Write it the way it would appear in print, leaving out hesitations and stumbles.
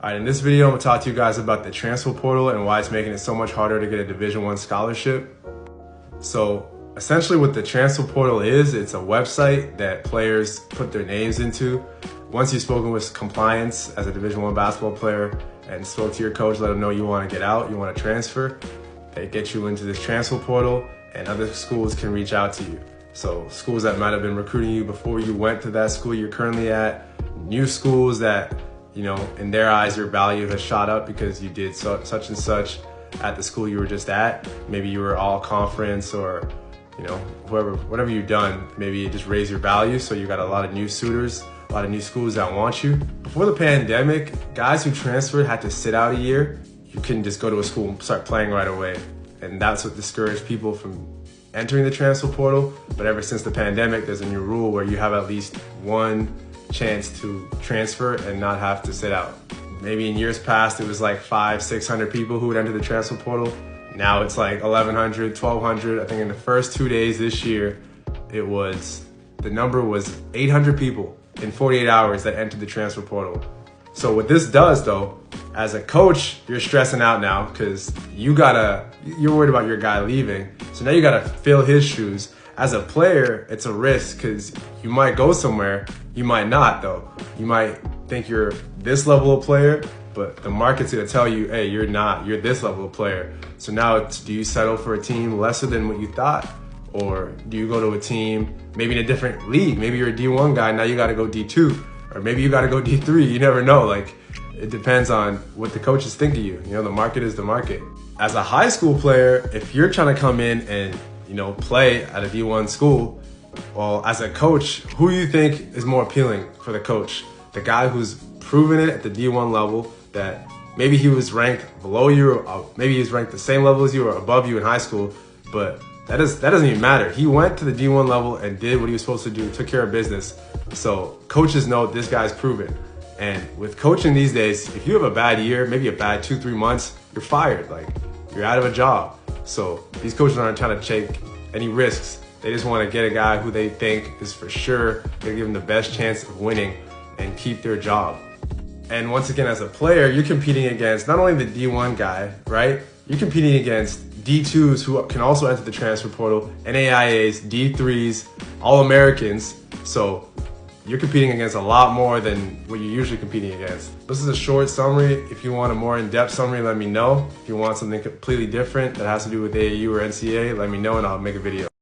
All right, in this video, I'm gonna talk to you guys about the transfer portal and why it's making it so much harder to get a Division I scholarship. So essentially what the transfer portal is, it's a website that players put their names into. Once you've spoken with compliance as a Division I basketball player and spoke to your coach, let them know you wanna get out, you wanna transfer, they get you into this transfer portal and other schools can reach out to you. So schools that might have been recruiting you before you went to that school you're currently at, new schools that, you know, in their eyes, your value has shot up because you did such and such at the school you were just at. Maybe you were all conference or, you know, whatever you've done, maybe it just raised your value. So you got a lot of new suitors, a lot of new schools that want you. Before the pandemic, guys who transferred had to sit out a year. You couldn't just go to a school and start playing right away. And that's what discouraged people from entering the transfer portal. But ever since the pandemic, there's a new rule where you have at least one chance to transfer and not have to sit out. Maybe in years past, it was like 500-600 people who would enter the transfer portal. Now it's like 1,100, 1,200. I think in the first 2 days this year, the number was 800 people in 48 hours that entered the transfer portal. So what this does though, as a coach, you're stressing out now because you're worried about your guy leaving. So now you gotta fill his shoes. As a player, it's a risk because you might go somewhere, you might not though. You might think you're this level of player, but the market's gonna tell you, hey, you're not, you're this level of player. So now do you settle for a team lesser than what you thought? Or do you go to a team, maybe in a different league? Maybe you're a D1 guy, now you gotta go D2. Or maybe you gotta go D3, you never know. Like, it depends on what the coaches think of you. You know, the market is the market. As a high school player, if you're trying to come in and, you know, play at a D1 school, well, as a coach, who do you think is more appealing for the coach? The guy who's proven it at the D1 level, that maybe he was ranked below you, or maybe he was ranked the same level as you or above you in high school, but that doesn't even matter. He went to the D1 level and did what he was supposed to do, took care of business. So coaches know this guy's proven. And with coaching these days, if you have a bad year, maybe a bad 2-3 months, you're fired. Like, you're out of a job. So these coaches aren't trying to take any risks. They just want to get a guy who they think is for sure going to give them the best chance of winning and keep their job. And once again, as a player, you're competing against not only the D1 guy, right? You're competing against D2s who can also enter the transfer portal, NAIAs, D3s, All-Americans. So you're competing against a lot more than what you're usually competing against. This is a short summary. If you want a more in-depth summary, let me know. If you want something completely different that has to do with AAU or NCAA, let me know and I'll make a video.